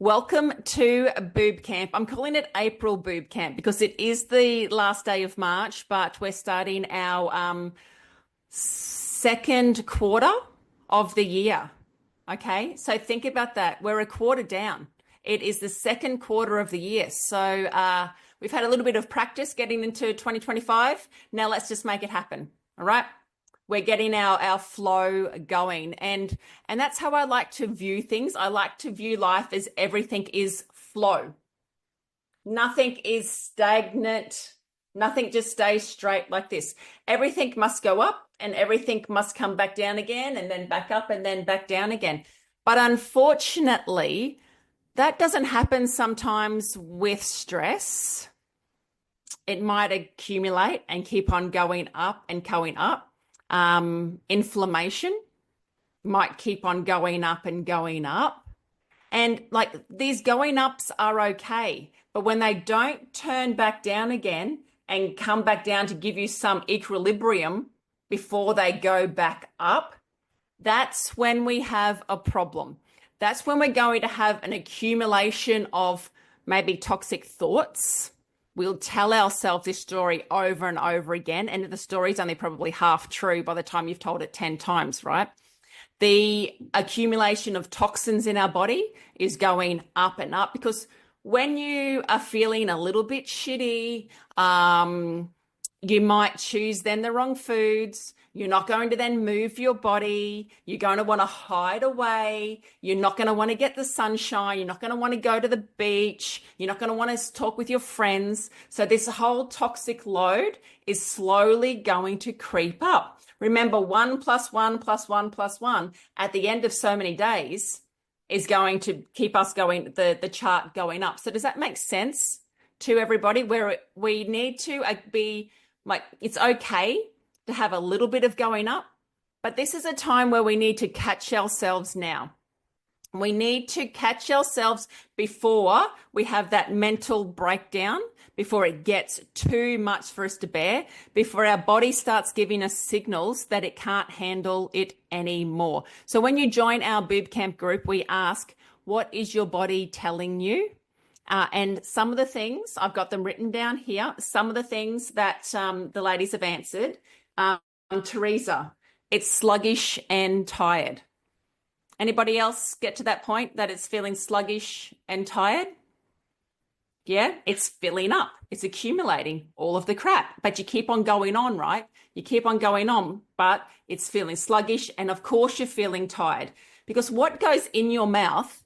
Welcome to BooB Camp. I'm calling it April BooB Camp because it is the last day of March, but we're starting our second quarter of the year. Okay, so think about that. We're a quarter down. It is the second quarter of the year. So we've had a little bit of practice getting into 2025. Now let's just make it happen. All right. We're getting our flow going, and that's how I like to view things. I like to view life as everything is flow. Nothing is stagnant. Nothing just stays straight like this. Everything must go up and everything must come back down again and then back up and then back down again. But unfortunately, that doesn't happen sometimes with stress. It might accumulate and keep on going up and going up. Inflammation might keep on going up and going up. And like these going ups are okay, but when they don't turn back down again and come back down to give you some equilibrium before they go back up, that's when we have a problem. That's when we're going to have an accumulation of maybe toxic thoughts. We'll tell ourselves this story over and over again, and the story's only probably half true by the time you've told it 10 times, right? The accumulation of toxins in our body is going up and up because when you are feeling a little bit shitty, you might choose then the wrong foods. You're not going to then move your body. You're going to want to hide away. You're not going to want to get the sunshine. You're not going to want to go to the beach. You're not going to want to talk with your friends. So this whole toxic load is slowly going to creep up. Remember, 1 + 1 + 1 + 1 at the end of so many days is going to keep us going, the chart going up. So does that make sense to everybody? Where we need to be like, it's okay to have a little bit of going up, but this is a time where we need to catch ourselves now. We need to catch ourselves before we have that mental breakdown, before it gets too much for us to bear, before our body starts giving us signals that it can't handle it anymore. So when you join our BooB Camp group, we ask, what is your body telling you? And some of the things, I've got them written down here, some of the things that the ladies have answered. Teresa, it's sluggish and tired. Anybody else get to that point that it's feeling sluggish and tired? Yeah, it's filling up. It's accumulating all of the crap, but you keep on going on, right? You keep on going on, but it's feeling sluggish. And of course you're feeling tired because what goes in your mouth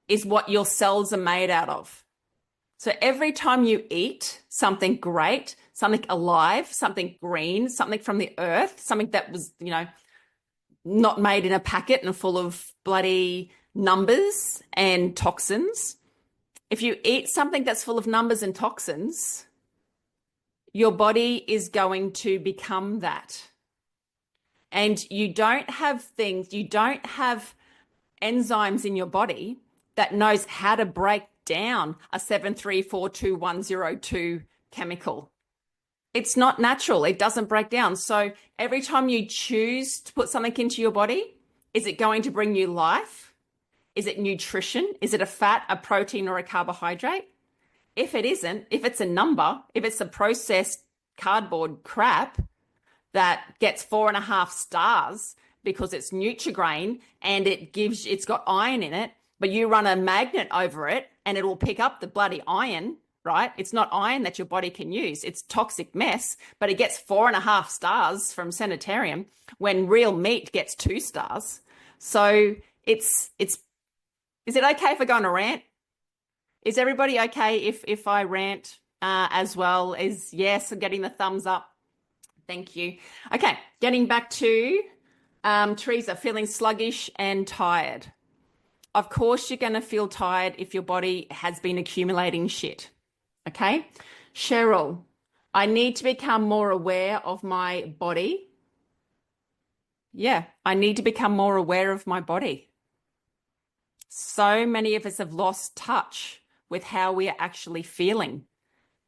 is what your cells are made out of. So every time you eat something great, something alive, something green, something from the earth, something that was, not made in a packet and full of bloody numbers and toxins. If you eat something that's full of numbers and toxins, your body is going to become that. And you don't have enzymes in your body that knows how to break down a 7,3,4,2,1,0,2 chemical. It's not natural. It doesn't break down. So every time you choose to put something into your body, is it going to bring you life? Is it nutrition? Is it a fat, a protein, or a carbohydrate? If it isn't, if it's a number, if it's a processed cardboard crap that gets 4.5 stars because it's Nutrigrain and it's got iron in it, but you run a magnet over it and it will pick up the bloody iron, right? It's not iron that your body can use. It's toxic mess, but it gets 4.5 stars from Sanitarium when real meat gets 2 stars. So is it okay if I go on a rant? Is everybody okay if I rant as well? Yes, I'm getting the thumbs up. Thank you. Okay, getting back to Teresa, feeling sluggish and tired. Of course, you're going to feel tired if your body has been accumulating shit. Okay? Cheryl, I need to become more aware of my body. Yeah, I need to become more aware of my body. So many of us have lost touch with how we are actually feeling,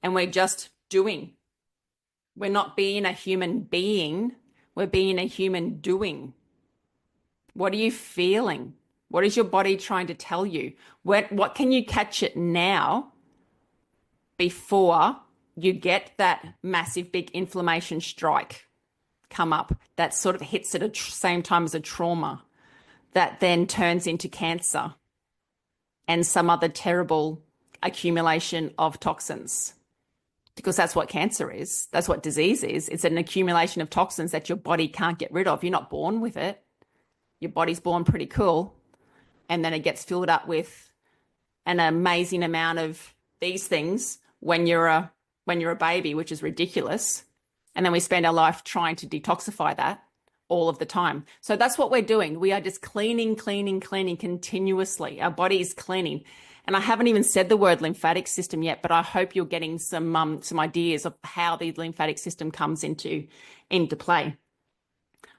and we're just doing. We're not being a human being. We're being a human doing. What are you feeling? What is your body trying to tell you? What can you catch it now before you get that massive big inflammation strike come up that sort of hits at the same time as a trauma that then turns into cancer and some other terrible accumulation of toxins? Because that's what cancer is. That's what disease is. It's an accumulation of toxins that your body can't get rid of. You're not born with it. Your body's born pretty cool. And then it gets filled up with an amazing amount of these things when you're a baby, which is ridiculous. And then we spend our life trying to detoxify that all of the time. So that's what we're doing. We are just cleaning continuously. Our body is cleaning. And I haven't even said the word lymphatic system yet, but I hope you're getting some ideas of how the lymphatic system comes into play.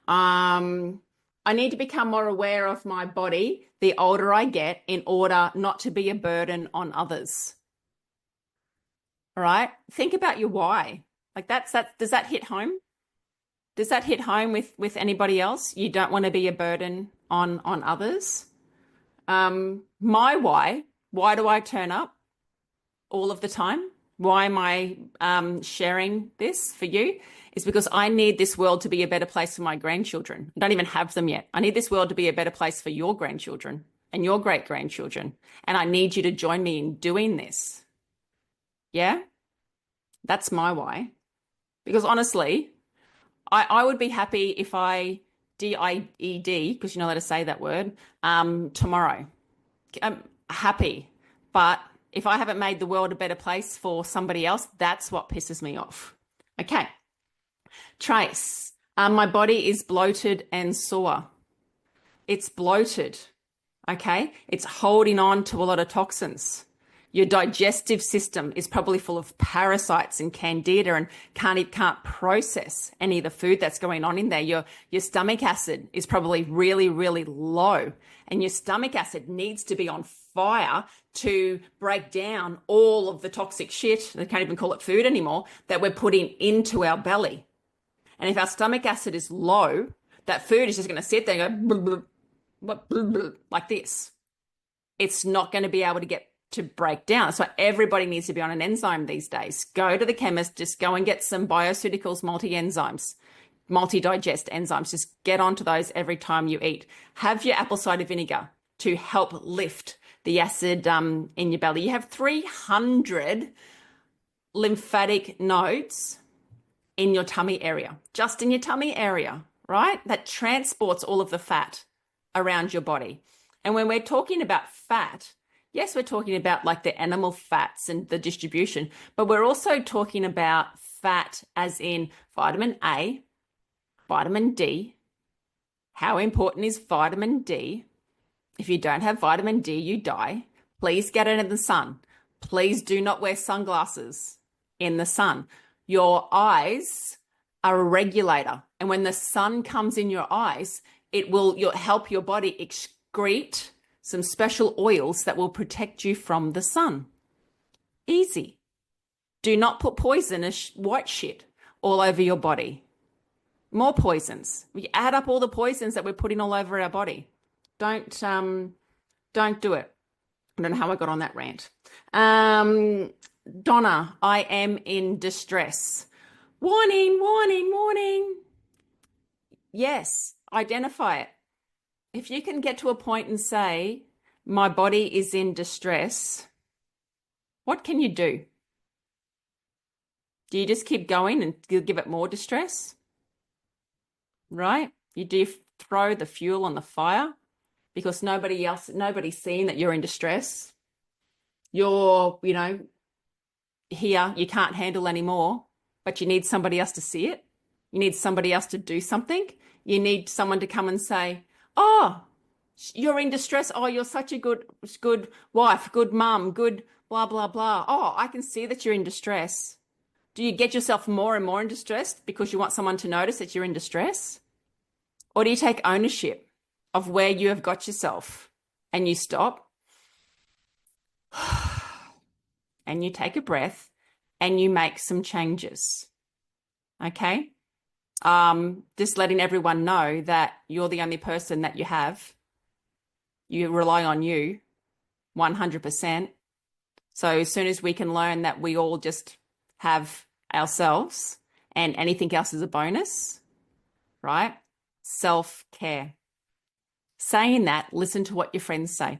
I need to become more aware of my body the older I get in order not to be a burden on others. All right? Think about your why. Like that. Does that hit home? Does that hit home with anybody else? You don't want to be a burden on others. My why do I turn up all of the time? Why am I sharing this for you? Is because I need this world to be a better place for my grandchildren. I don't even have them yet. I need this world to be a better place for your grandchildren and your great-grandchildren. And I need you to join me in doing this. Yeah? That's my why. Because honestly, I would be happy if I DIED, because you know how to say that word, tomorrow. I'm happy. But if I haven't made the world a better place for somebody else, that's what pisses me off. Okay. Trace. My body is bloated and sore. It's bloated. Okay. It's holding on to a lot of toxins. Your digestive system is probably full of parasites and candida and can't process any of the food that's going on in there. Your stomach acid is probably really, really low, and your stomach acid needs to be on fire to break down all of the toxic shit, they can't even call it food anymore, that we're putting into our belly. And if our stomach acid is low, that food is just going to sit there and go blub, blub, blub, blub, like this. It's not going to be able to get to break down. So everybody needs to be on an enzyme these days. Go to the chemist, just go and get some bioceuticals, multi-enzymes, multi-digest enzymes. Just get onto those every time you eat. Have your apple cider vinegar to help lift the acid in your belly. You have 300 lymphatic nodes in your tummy area, just in your tummy area, right? That transports all of the fat around your body. And when we're talking about fat, yes, we're talking about like the animal fats and the distribution, but we're also talking about fat as in vitamin A, vitamin D. How important is vitamin D? If you don't have vitamin D, you die. Please get it in the sun. Please do not wear sunglasses in the sun. Your eyes are a regulator. And when the sun comes in your eyes, it will help your body excrete some special oils that will protect you from the sun. Easy. Do not put poisonous white shit all over your body. More poisons. We add up all the poisons that we're putting all over our body. Don't do it. I don't know how I got on that rant. Donna, I am in distress. Warning, warning, warning. Yes, identify it. If you can get to a point and say, my body is in distress, what can you do? Do you just keep going and give it more distress? Right? Do you throw the fuel on the fire because nobody's seeing that you're in distress? You're, here, you can't handle anymore, but you need somebody else to see it. You need somebody else to do something. You need someone to come and say, oh, you're in distress. Oh, you're such a good wife, good mum, good blah, blah, blah. Oh, I can see that you're in distress. Do you get yourself more and more in distress because you want someone to notice that you're in distress? Or do you take ownership of where you have got yourself and you stop and you take a breath and you make some changes? Okay? Just letting everyone know that you're the only person that you have You rely on you 100%. So as soon as we can learn that we all just have ourselves and anything else is a bonus, right? Self-care. Saying that, listen to what your friends say.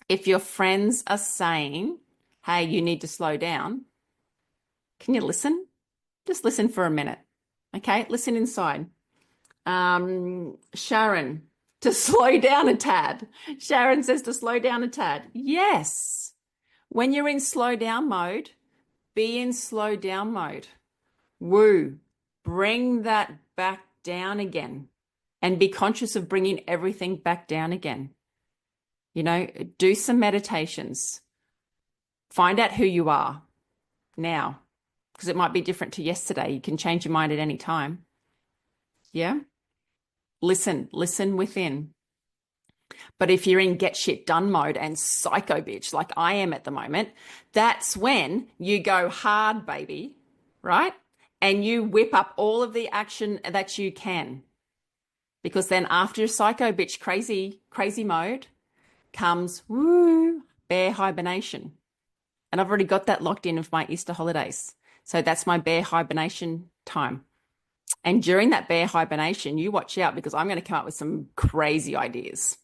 If your friends are saying, hey, you need to slow down, can you listen? Just listen for a minute. Okay, listen inside. Sharon, to slow down a tad. Sharon says to slow down a tad. Yes. When you're in slow down mode, be in slow down mode. Woo. Bring that back down again and be conscious of bringing everything back down again. You know, do some meditations. Find out who you are now, because it might be different to yesterday. You can change your mind at any time. Yeah. Listen within. But if you're in get shit done mode and psycho bitch like I am at the moment, that's when you go hard, baby, right? And you whip up all of the action that you can. Because then after psycho bitch crazy mode comes bear hibernation. And I've already got that locked in with my Easter holidays. So that's my bear hibernation time. And during that bear hibernation, you watch out, because I'm going to come up with some crazy ideas.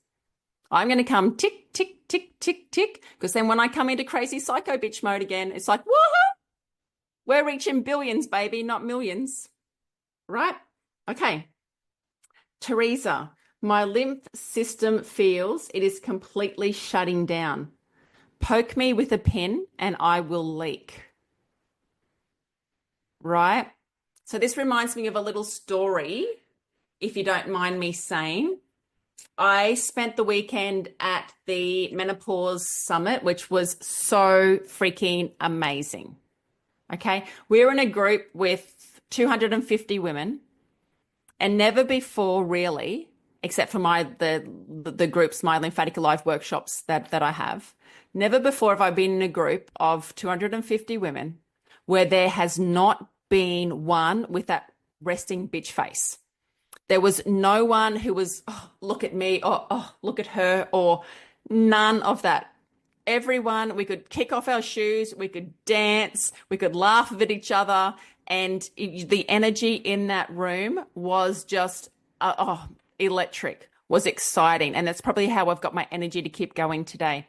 I'm going to come tick, tick, tick, tick, tick. Because then when I come into crazy psycho bitch mode again, it's like, woohoo! We're reaching billions, baby, not millions. Right? Okay. Teresa, my lymph system feels it is completely shutting down. Poke me with a pin and I will leak. Right? So this reminds me of a little story, if you don't mind me saying. I spent the weekend at the Menopause Summit, which was so freaking amazing. Okay. We're in a group with 250 women, and never before really, except for the group's My Lymphatic Alive workshops that I have, never before have I been in a group of 250 women where there has not been one with that resting bitch face. There was no one who was, oh, look at me, or oh, look at her, or none of that. Everyone, we could kick off our shoes, we could dance, we could laugh at each other, and the energy in that room was just, electric, was exciting. And that's probably how I've got my energy to keep going today.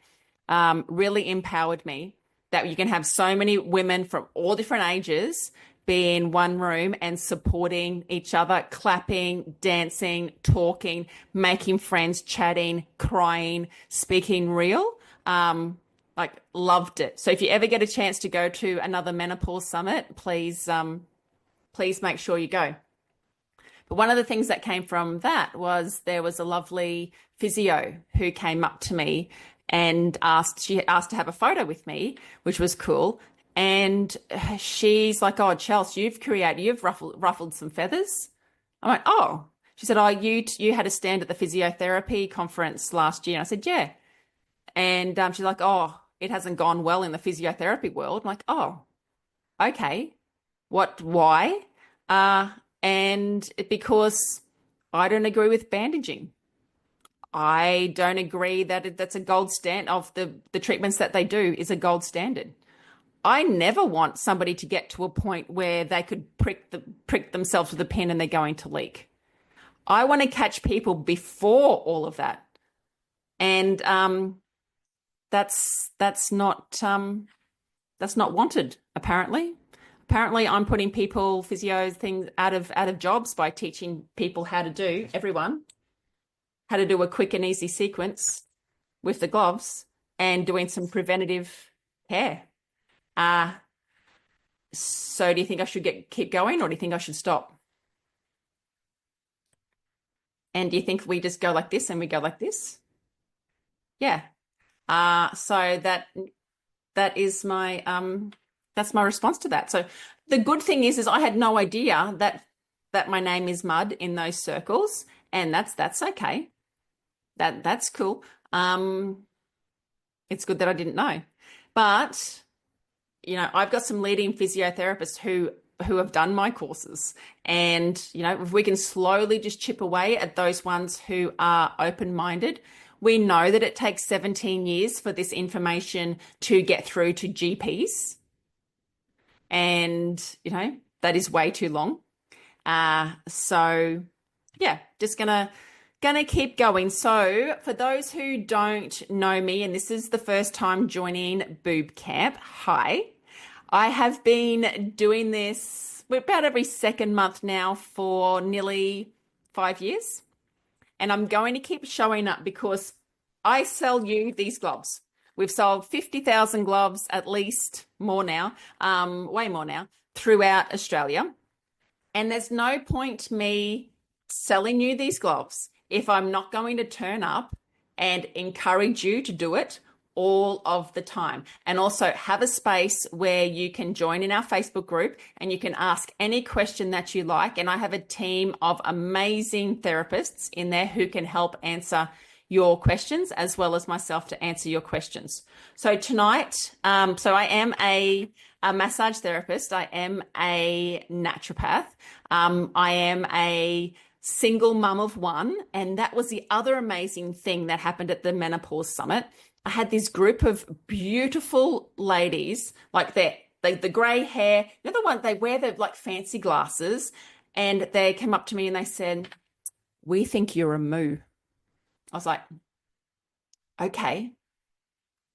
Really empowered me that you can have so many women from all different ages be in one room and supporting each other, clapping, dancing, talking, making friends, chatting, crying, speaking real. Like loved it. So if you ever get a chance to go to another menopause summit, please make sure you go. But one of the things that came from that was there was a lovely physio who came up to me and she asked to have a photo with me, which was cool. And she's like, oh, Chelsey, you've ruffled some feathers. I went, oh. She said, oh, you had a stand at the physiotherapy conference last year. And I said, yeah. And she's like, oh, it hasn't gone well in the physiotherapy world. I'm like, oh, okay. Why? And because I don't agree with bandaging. I don't agree that that's a gold standard of the treatments that they do is a gold standard. I never want somebody to get to a point where they could prick themselves with a pin and they're going to leak. I want to catch people before all of that. And that's not wanted, apparently. Apparently I'm putting physios, things out of jobs by teaching people how to do a quick and easy sequence with the gloves and doing some preventative care. So do you think I should keep going, or do you think I should stop? And do you think we just go like this and we go like this? Yeah. So that is my that's my response to that. So the good thing is I had no idea that my name is Mud in those circles, and that's okay. That's cool. It's good that I didn't know. But you know, I've got some leading physiotherapists who have done my courses, and you know, if we can slowly just chip away at those ones who are open-minded, We know that it takes 17 years for this information to get through to GPs. And, that is way too long. So yeah, just gonna keep going. So for those who don't know me, and this is the first time joining BooB Camp, hi. I have been doing this about every second month now for nearly 5 years. And I'm going to keep showing up because I sell you these gloves. We've sold 50,000 gloves, at least more now, way more now, throughout Australia. And there's no point me selling you these gloves if I'm not going to turn up and encourage you to do it all of the time. And also have a space where you can join in our Facebook group and you can ask any question that you like. And I have a team of amazing therapists in there who can help answer your questions as well as myself to answer your questions. So tonight, so I am a massage therapist. I am a naturopath. I am a single mum of one. And that was the other amazing thing that happened at the Menopause Summit. I had this group of beautiful ladies, like the grey hair, the one, they wear the like fancy glasses, and they came up to me and they said, "We think you're a moo." I was like, okay.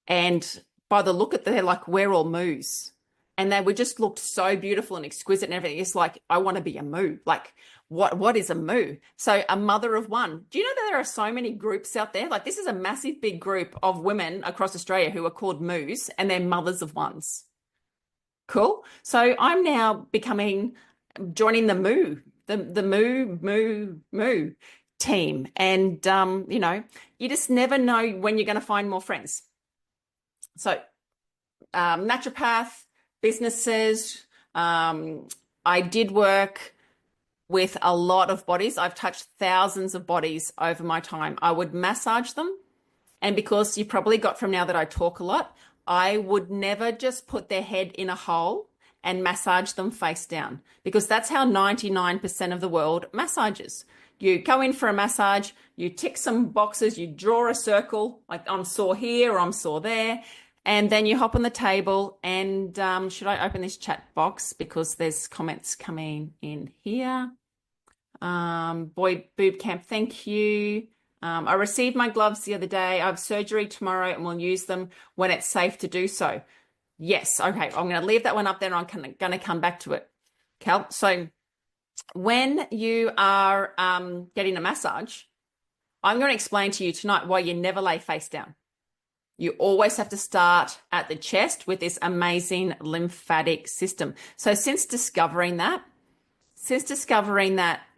And by the look at they're like, "We're all moos." And they were just looked so beautiful and exquisite and everything. It's like, I want to be a moo. Like, what is a moo? So a mother of one. Do you know that there are so many groups out there? Like, this is a massive big group of women across Australia who are called moos, and they're mothers of ones. Cool. So I'm now joining the moo team. And, you just never know when you're going to find more friends. So naturopath, businesses. I did work with a lot of bodies. I've touched thousands of bodies over my time. I would massage them. And because you probably got from now that I talk a lot, I would never just put their head in a hole and massage them face down, because that's how 99% of the world massages. You go in for a massage, you tick some boxes, you draw a circle, like I'm sore here or I'm sore there. And then you hop on the table and should I open this chat box because there's comments coming in here. BooB Camp, thank you. I received my gloves the other day. I have surgery tomorrow and will use them when it's safe to do so. Yes, okay. I'm going to leave that one up there and I'm going to come back to it. Cal, so when you are getting a massage, I'm going to explain to you tonight why you never lay face down. You always have to start at the chest with this amazing lymphatic system. So since discovering that,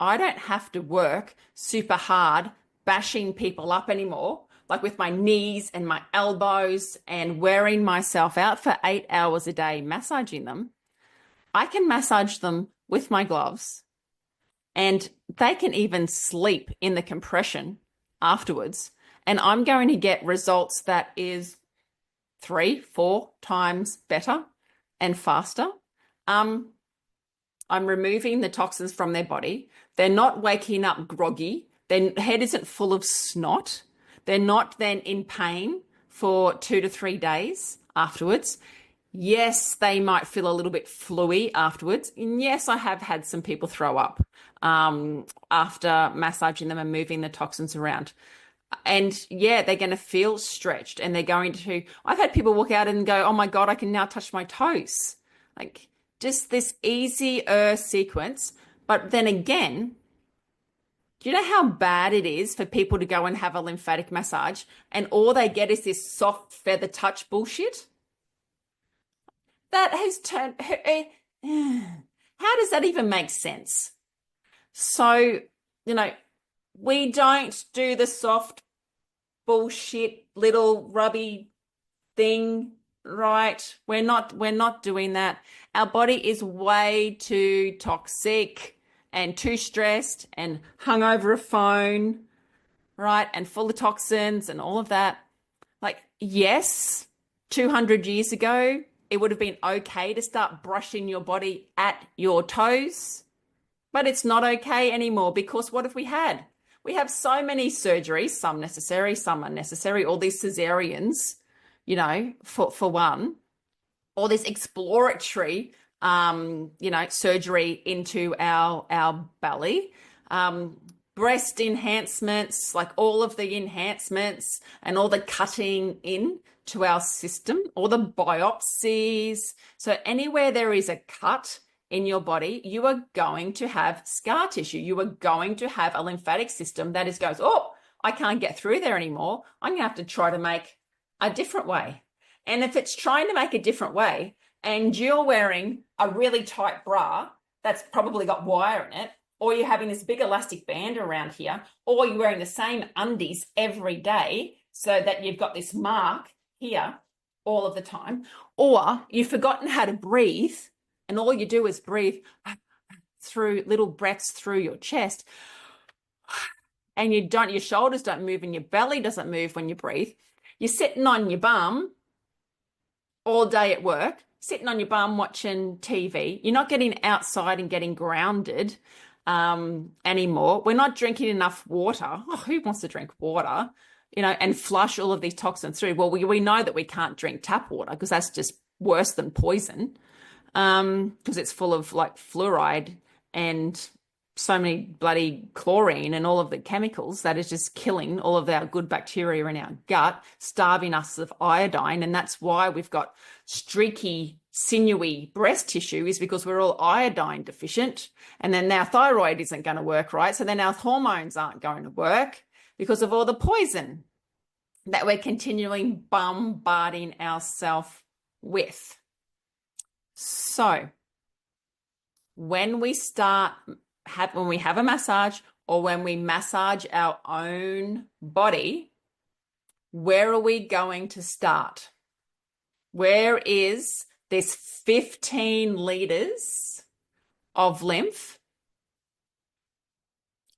I don't have to work super hard bashing people up anymore, like with my knees and my elbows and wearing myself out for 8 hours a day massaging them. I can massage them with my gloves, and they can even sleep in the compression afterwards. And I'm going to get results that is 3-4 times better and faster. I'm removing the toxins from their body. They're not waking up groggy. Their head isn't full of snot. They're not then in pain for 2 to 3 days afterwards. Yes, they might feel a little bit fluey afterwards. And yes, I have had some people throw up after massaging them and moving the toxins around. And yeah, they're going to feel stretched, and I've had people walk out and go, "Oh my God, I can now touch my toes." Like, just this easier sequence. But then again, do you know how bad it is for people to go and have a lymphatic massage and all they get is this soft feather touch bullshit? That has turned, how does that even make sense? So, we don't do the soft bullshit little rubby thing, right? We're not doing that. Our body is way too toxic and too stressed and hung over a phone, right? And full of toxins and all of that. Like, yes, 200 years ago, it would have been okay to start brushing your body at your toes, but it's not okay anymore, because what have we had? We have so many surgeries, some necessary, some unnecessary, all these cesareans, you know, for one, all this exploratory, you know, surgery into our belly, breast enhancements, like all of the enhancements and all the cutting in to our system, all the biopsies. So anywhere there is a cut in your body, you are going to have scar tissue. You are going to have a lymphatic system that goes, oh, I can't get through there anymore. I'm going to have to try to make a different way. And if it's trying to make a different way and you're wearing a really tight bra that's probably got wire in it, or you're having this big elastic band around here, or you're wearing the same undies every day so that you've got this mark here all of the time, or you've forgotten how to breathe and all you do is breathe through little breaths through your chest, and your shoulders don't move and your belly doesn't move when you breathe. You're sitting on your bum all day at work, sitting on your bum watching TV. You're not getting outside and getting grounded anymore. We're not drinking enough water. Oh, who wants to drink water, you know, and flush all of these toxins through? Well, we know that we can't drink tap water because that's just worse than poison, because it's full of like fluoride and so many bloody chlorine and all of the chemicals that is just killing all of our good bacteria in our gut, starving us of iodine. And that's why we've got streaky, sinewy breast tissue, is because we're all iodine deficient. And then our thyroid isn't going to work right. So then our hormones aren't going to work because of all the poison that we're continually bombarding ourselves with. So when we have a massage, or when we massage our own body, where are we going to start? Where is this 15 liters of lymph,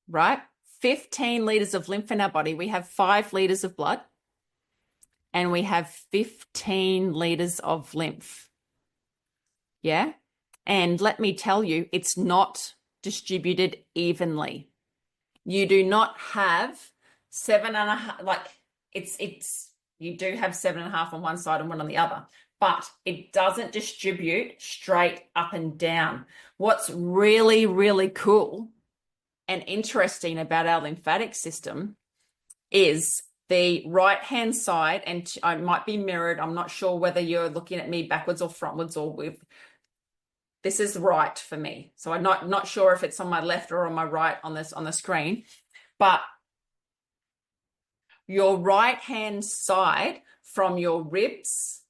right? 15 liters of lymph in our body. We have 5 liters of blood and we have 15 liters of lymph. Yeah. And let me tell you, it's not distributed evenly. You do not have 7.5, like you do have 7.5 on one side and 1 on the other, but it doesn't distribute straight up and down. What's really, really cool and interesting about our lymphatic system is the right-hand side, and I might be mirrored. I'm not sure whether you're looking at me backwards or frontwards or with. This is right for me. So I'm not sure if it's on my left or on my right on the screen, but your right-hand side from your ribs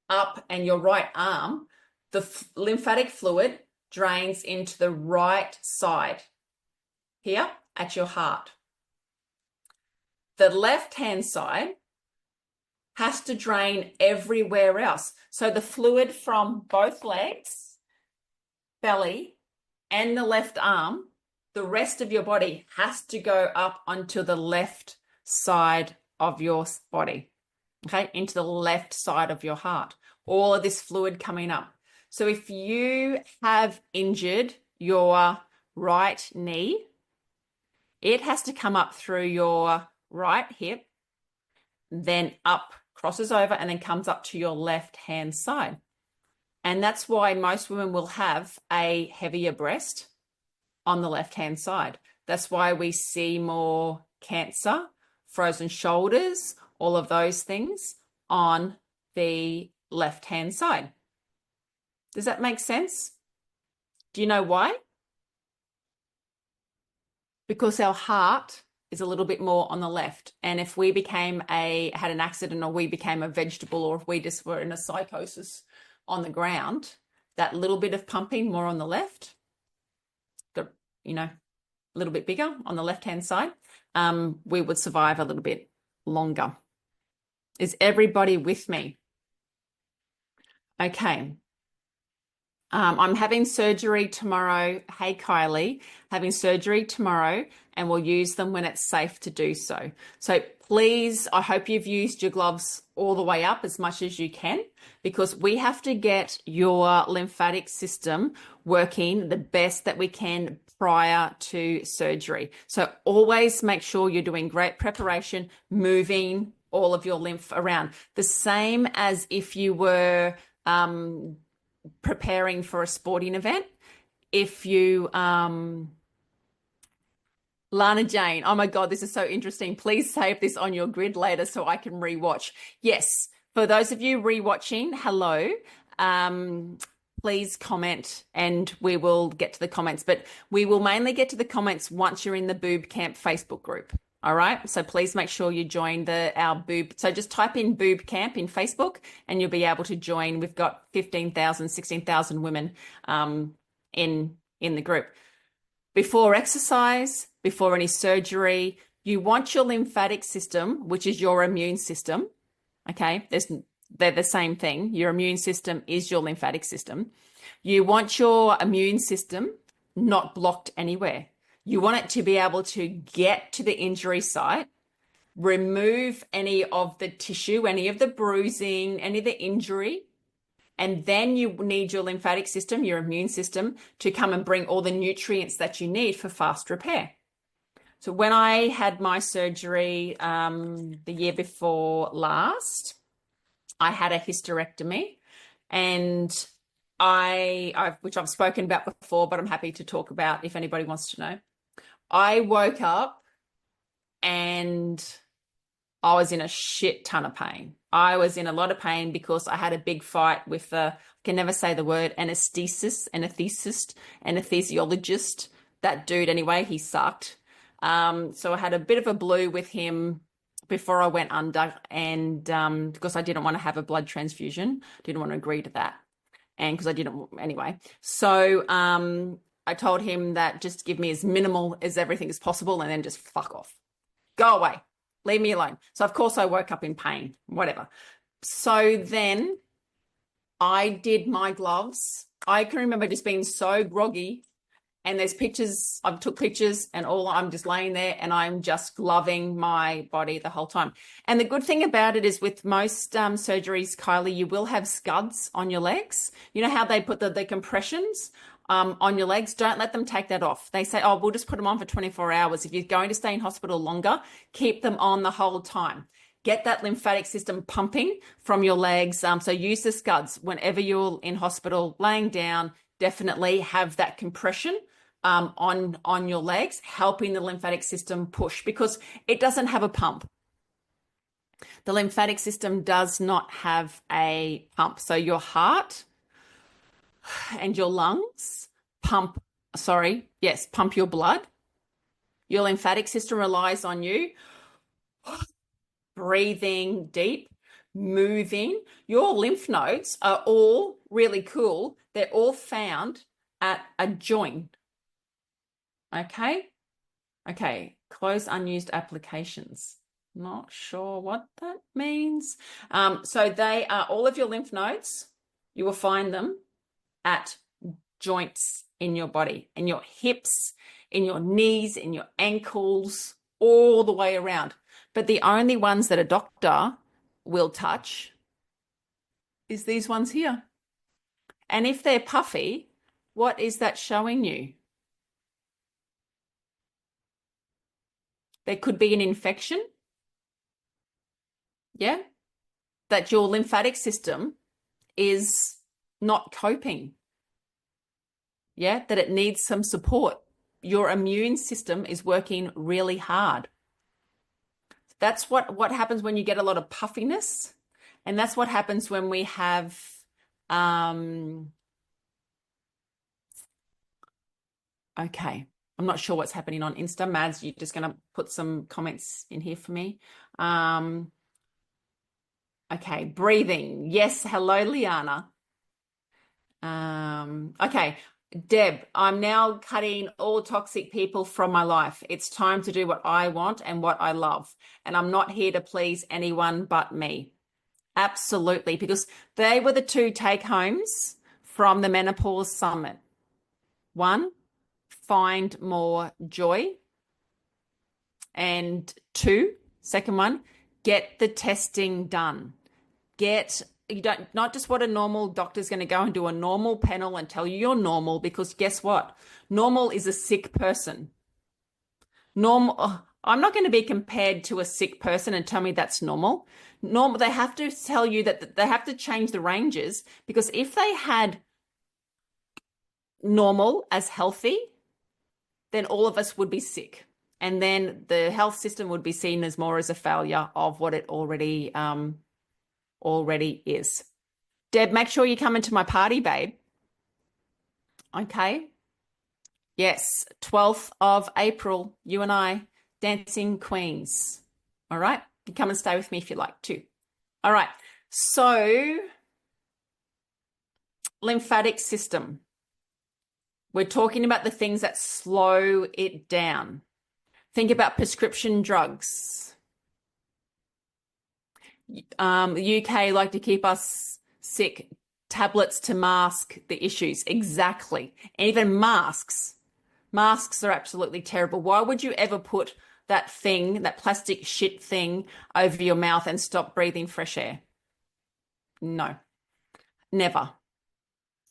up and your right arm, the lymphatic fluid drains into the right side here at your heart. The left-hand side has to drain everywhere else. So the fluid from both legs, belly, and the left arm, the rest of your body has to go up onto the left side of your body, okay, into the left side of your heart. All of this fluid coming up. So if you have injured your right knee, it has to come up through your right hip, then up, crosses over, and then comes up to your left-hand side. And that's why most women will have a heavier breast on the left-hand side. That's why we see more cancer, frozen shoulders, all of those things on the left-hand side. Does that make sense? Do you know why? Because our heart is a little bit more on the left. And if we had an accident, or we became a vegetable, or if we just were in a psychosis on the ground, that little bit of pumping more on the left, a little bit bigger on the left-hand side, we would survive a little bit longer. Is everybody with me? Okay. I'm having surgery tomorrow. Hey, Kylie, having surgery tomorrow and we'll use them when it's safe to do so. So please, I hope you've used your gloves all the way up as much as you can, because we have to get your lymphatic system working the best that we can prior to surgery. So always make sure you're doing great preparation, moving all of your lymph around. The same as if you were preparing for a sporting event. If you Lana Jane, oh my God, this is so interesting. Please save this on your grid later so I can rewatch. Yes, for those of you rewatching, hello. Please comment and we will get to the comments, but we will mainly get to the comments once you're in the BooB CamP Facebook group. All right. So please make sure you join our BooB. So just type in BooB CamP in Facebook and you'll be able to join. We've got 15,000, 16,000 women in the group. Before exercise, before any surgery, you want your lymphatic system, which is your immune system. Okay. They're the same thing. Your immune system is your lymphatic system. You want your immune system not blocked anywhere. You want it to be able to get to the injury site, remove any of the tissue, any of the bruising, any of the injury, and then you need your lymphatic system, your immune system, to come and bring all the nutrients that you need for fast repair. So when I had my surgery the year before last, I had a hysterectomy, and which I've spoken about before, but I'm happy to talk about if anybody wants to know. I woke up and I was in a shit ton of pain. I was in a lot of pain because I had a big fight with I can never say the word, anesthesiologist. That dude, anyway, he sucked. So I had a bit of a blue with him before I went under, and because I didn't want to have a blood transfusion, didn't want to agree to that, and because I didn't anyway. So I told him that just give me as minimal as everything as possible, and then just fuck off, go away, leave me alone. So of course I woke up in pain, whatever. So then I did my gloves. I can remember just being so groggy. And there's pictures, I took pictures and I'm just laying there and I'm just gloving my body the whole time. And the good thing about it is with most surgeries, Kylie, you will have scuds on your legs. You know how they put the compressions on your legs? Don't let them take that off. They say, oh, we'll just put them on for 24 hours. If you're going to stay in hospital longer, keep them on the whole time. Get that lymphatic system pumping from your legs. So use the scuds whenever you're in hospital, laying down. Definitely have that compression on your legs, helping the lymphatic system push, because it doesn't have a pump. The lymphatic system does not have a pump. So your heart and your lungs pump your blood. Your lymphatic system relies on you breathing deep, moving. Your lymph nodes are all really cool. They're all found at a joint. Okay. Close unused applications. Not sure what that means. So they are all of your lymph nodes. You will find them at joints in your body, in your hips, in your knees, in your ankles, all the way around. But the only ones that a doctor will touch is these ones here. And if they're puffy, what is that showing you? There could be an infection. Yeah. That your lymphatic system is not coping. Yeah. That it needs some support. Your immune system is working really hard. That's what happens when you get a lot of puffiness. And that's what happens when we have okay. I'm not sure what's happening on Insta. Mads, you're just going to put some comments in here for me. Okay, breathing. Yes, hello, Liana. Okay, Deb, I'm now cutting all toxic people from my life. It's time to do what I want and what I love. And I'm not here to please anyone but me. Absolutely, because they were the two take-homes from the Menopause Summit. One, find more joy. And two, second one, get the testing done. Not just what a normal doctor's going to go and do a normal panel and tell you you're normal, because guess what? Normal is a sick person. I'm not going to be compared to a sick person and tell me that's normal. Normal, they have to tell you that they have to change the ranges, because if they had normal as healthy, then all of us would be sick. And then the health system would be seen as more as a failure of what it already is. Deb, make sure you come into my party, babe. Okay. Yes, 12th of April, you and I, Dancing Queens. All right. You come and stay with me if you like to. All right. So, lymphatic system. We're talking about the things that slow it down. Think about prescription drugs. The UK like to keep us sick. Tablets to mask the issues. Exactly. And even masks. Masks are absolutely terrible. Why would you ever put that thing, that plastic shit thing, over your mouth and stop breathing fresh air? No, never.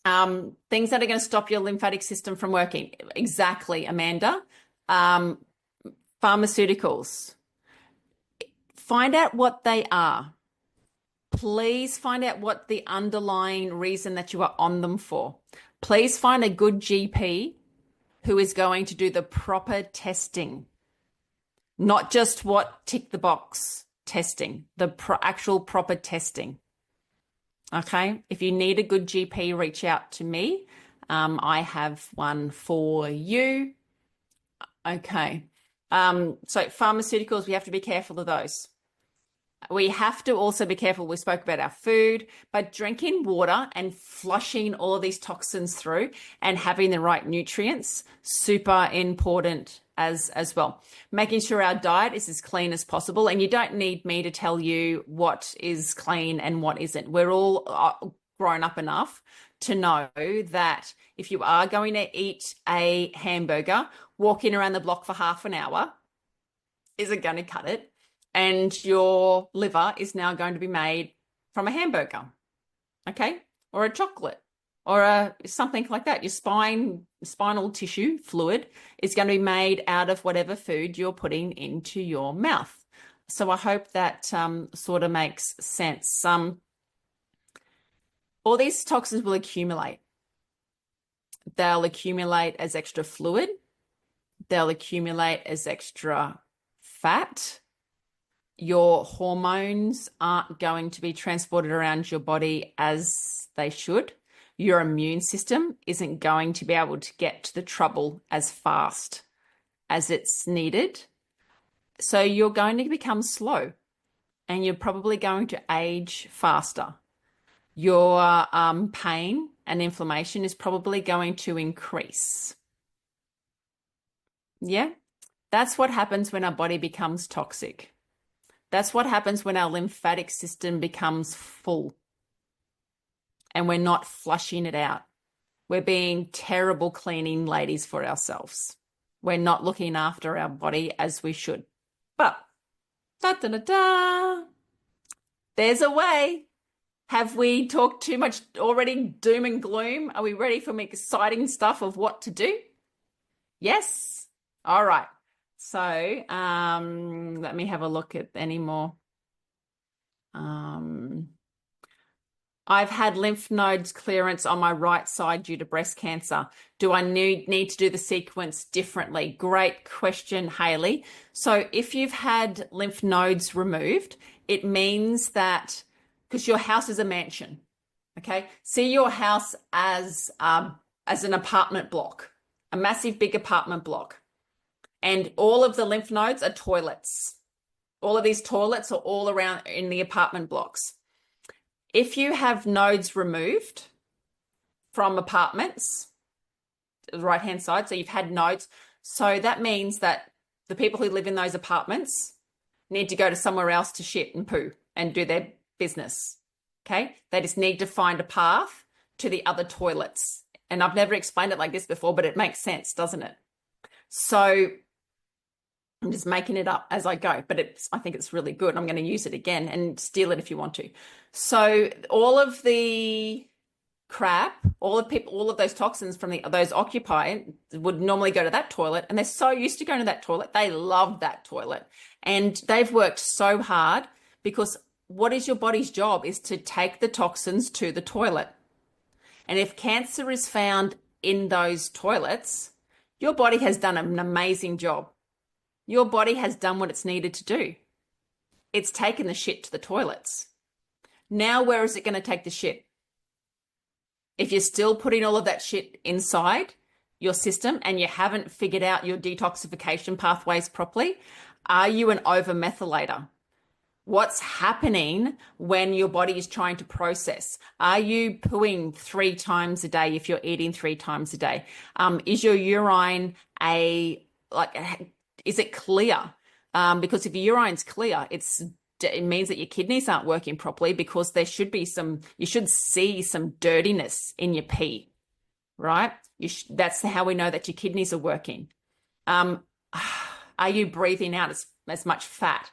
Things that are going to stop your lymphatic system from working. Exactly, Amanda. Pharmaceuticals. Find out what they are. Please find out what the underlying reason that you are on them for. Please find a good GP who is going to do the proper testing, not just what tick the box testing, the actual proper testing. Okay. If you need a good GP, reach out to me. I have one for you. Okay. So pharmaceuticals, we have to be careful of those. We have to also be careful. We spoke about our food, but drinking water and flushing all of these toxins through and having the right nutrients, super important as well. Making sure our diet is as clean as possible. And you don't need me to tell you what is clean and what isn't. We're all grown up enough to know that if you are going to eat a hamburger, walking around the block for half an hour isn't going to cut it. And your liver is now going to be made from a hamburger, okay? Or a chocolate, or something like that. Your spinal tissue fluid is going to be made out of whatever food you're putting into your mouth. So I hope that sort of makes sense. All these toxins will accumulate. They'll accumulate as extra fluid. They'll accumulate as extra fat. Your hormones aren't going to be transported around your body as they should. Your immune system isn't going to be able to get to the trouble as fast as it's needed. So you're going to become slow, and you're probably going to age faster. Your pain and inflammation is probably going to increase. Yeah, that's what happens when our body becomes toxic. That's what happens when our lymphatic system becomes full and we're not flushing it out. We're being terrible cleaning ladies for ourselves. We're not looking after our body as we should. But, there's a way. Have we talked too much already doom and gloom? Are we ready for exciting stuff of what to do? Yes? All right. So let me have a look at any more. I've had lymph nodes clearance on my right side due to breast cancer. Do I need to do the sequence differently? Great question, Hayley. So if you've had lymph nodes removed, it means that, because your house is a mansion, okay? See your house as an apartment block, a massive big apartment block. And all of the lymph nodes are toilets. All of these toilets are all around in the apartment blocks. If you have nodes removed from apartments, the right-hand side, so you've had nodes, so that means that the people who live in those apartments need to go to somewhere else to shit and poo and do their business, okay? They just need to find a path to the other toilets. And I've never explained it like this before, but it makes sense, doesn't it? So I'm just making it up as I go, but I think it's really good. I'm going to use it again and steal it if you want to. So all of the crap, all of those toxins from those Occupy would normally go to that toilet, and they're so used to going to that toilet. They love that toilet, and they've worked so hard because what is your body's job is to take the toxins to the toilet. And if cancer is found in those toilets, your body has done an amazing job. Your body has done what it's needed to do. It's taken the shit to the toilets. Now, where is it going to take the shit? If you're still putting all of that shit inside your system and you haven't figured out your detoxification pathways properly, are you an overmethylator? What's happening when your body is trying to process? Are you pooing 3 times a day if you're eating 3 times a day? Is your urine is it clear? Because if your urine's clear, it means that your kidneys aren't working properly, because you should see some dirtiness in your pee, right? That's how we know that your kidneys are working. Are you breathing out as much fat?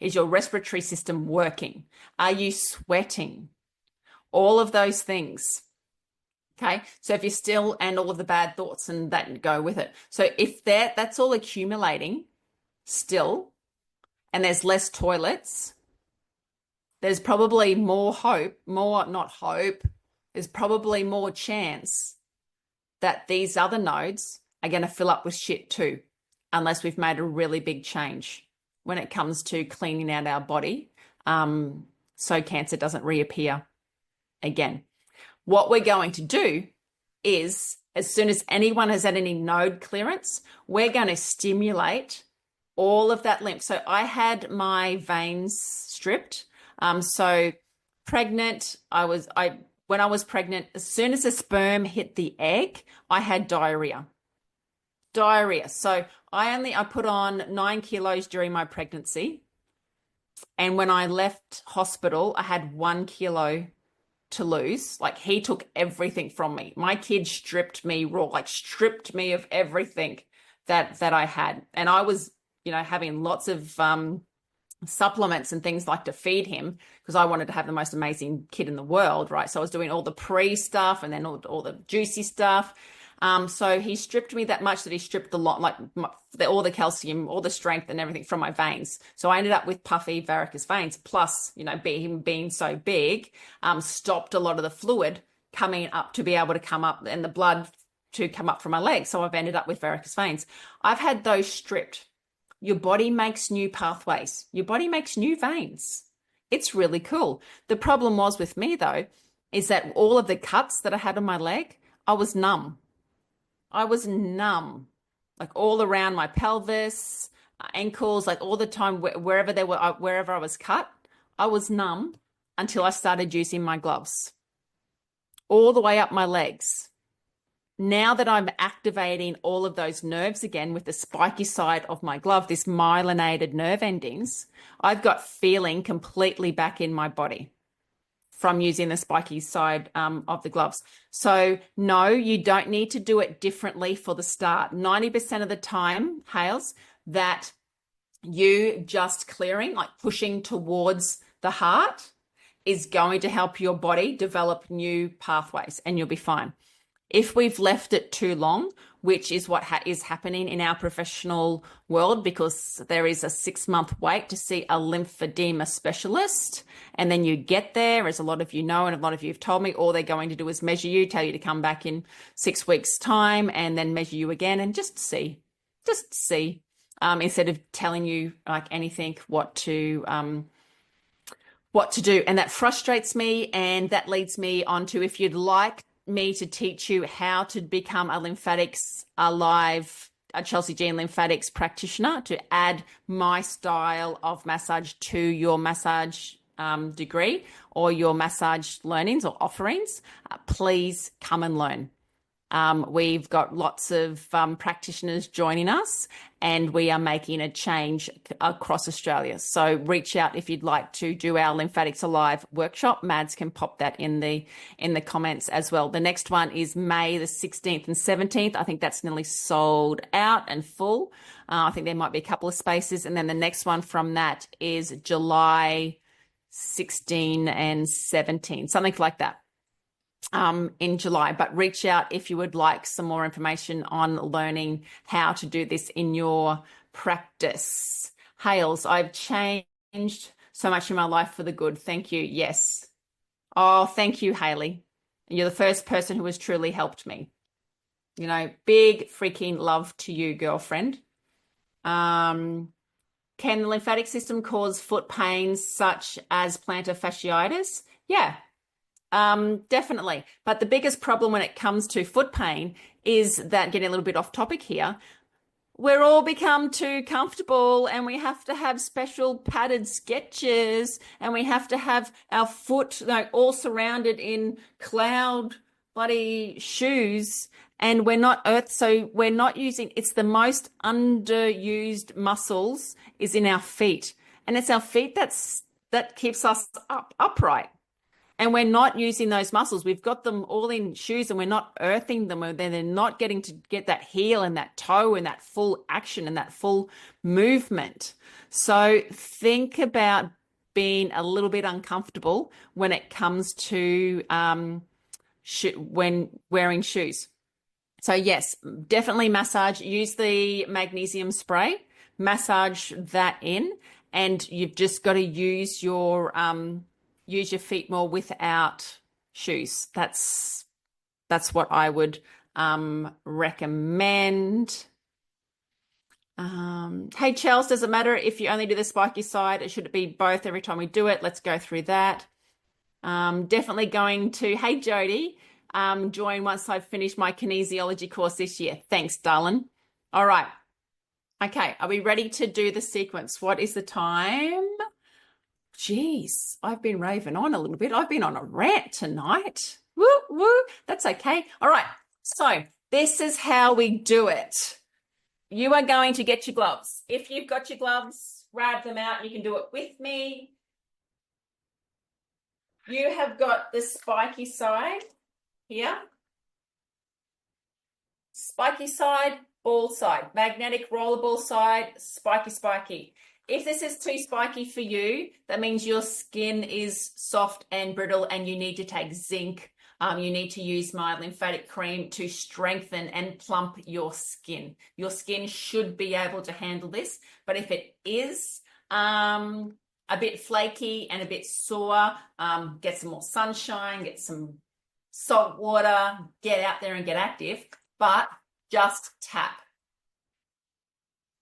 Is your respiratory system working? Are you sweating? All of those things. Okay. So if you're still, and all of the bad thoughts and that go with it. So if that's all accumulating still, and there's less toilets, there's probably there's probably more chance that these other nodes are going to fill up with shit too, unless we've made a really big change when it comes to cleaning out our body, so cancer doesn't reappear again. What we're going to do is, as soon as anyone has had any node clearance, we're going to stimulate all of that lymph. So I had my veins stripped. So pregnant, when I was pregnant, as soon as the sperm hit the egg, I had diarrhea. So I put on 9 kilos during my pregnancy. And when I left hospital, I had 1 kilo to lose. Like, he took everything from me. My kid stripped me raw, stripped me of everything that I had. And I was, having lots of supplements and things to feed him, because I wanted to have the most amazing kid in the world, right? So I was doing all the pre stuff and then all the juicy stuff. So he stripped me that much that he stripped a lot, all the calcium, all the strength and everything from my veins. So I ended up with puffy varicose veins, plus, him being so big, stopped a lot of the fluid coming up to be able to come up, and the blood to come up from my legs. So I've ended up with varicose veins. I've had those stripped. Your body makes new pathways. Your body makes new veins. It's really cool. The problem was with me, though, is that all of the cuts that I had on my leg, I was numb. All around my pelvis, ankles, all the time, wherever I was cut, I was numb until I started using my gloves. All the way up my legs. Now that I'm activating all of those nerves again with the spiky side of my glove, this myelinated nerve endings, I've got feeling completely back in my body from using the spiky side of the gloves. So no, you don't need to do it differently for the start. 90% of the time, Hales, that you just clearing, pushing towards the heart, is going to help your body develop new pathways, and you'll be fine. If we've left it too long, which is what is happening in our professional world, because there is a 6-month wait to see a lymphedema specialist, and then you get there, as a lot of you know, and a lot of you have told me, all they're going to do is measure you, tell you to come back in 6 weeks' time, and then measure you again, and just see, instead of telling you anything what to do. And that frustrates me, and that leads me on to, if you'd like me to teach you how to become a Chelsey Jean lymphatics practitioner, to add my style of massage to your massage degree or your massage learnings or offerings, please come and learn. We've got lots of practitioners joining us, and we are making a change across Australia. So reach out if you'd like to do our Lymphatics Alive workshop. Mads can pop that in the comments as well. The next one is May the 16th and 17th. I think that's nearly sold out and full. I think there might be a couple of spaces. And then the next one from that is July 16 and 17, something like that. In July, but reach out if you would like some more information on learning how to do this in your practice. Hales, I've changed so much in my life for the good. Thank you. Yes. Oh, thank you, Haley. You're the first person who has truly helped me. You know, big freaking love to you, girlfriend. Can the lymphatic system cause foot pains such as plantar fasciitis? Yeah. Definitely. But the biggest problem when it comes to foot pain is that, getting a little bit off topic here, we're all become too comfortable and we have to have special padded sketches and we have to have our foot all surrounded in cloud bloody shoes, and we're not using, it's the most underused muscles is in our feet, and it's our feet that keeps us upright. And we're not using those muscles. We've got them all in shoes and we're not earthing them. They're not getting to get that heel and that toe and that full action and that full movement. So think about being a little bit uncomfortable when it comes to when wearing shoes. So yes, definitely massage. Use the magnesium spray. Massage that in, and you've just got to use your feet more without shoes. That's what I would recommend. Hey, Chelsey, does it matter if you only do the spiky side, or should it be both every time we do it? Let's go through that. Definitely going to, hey, Jody, join once I've finished my kinesiology course this year. Thanks, darling. All right. Okay, are we ready to do the sequence? What is the time? Geez, I've been raving on a little bit. I've been on a rant tonight. Woo, woo. That's okay. All right. So this is how we do it. You are going to get your gloves. If you've got your gloves, grab them out. You can do it with me. You have got the spiky side here. Spiky side, ball side. Magnetic rollerball side, spiky, spiky. If this is too spiky for you, that means your skin is soft and brittle and you need to take zinc. You need to use my lymphatic cream to strengthen and plump your skin. Your skin should be able to handle this, but if it is a bit flaky and a bit sore, get some more sunshine, get some salt water, get out there and get active, but just tap.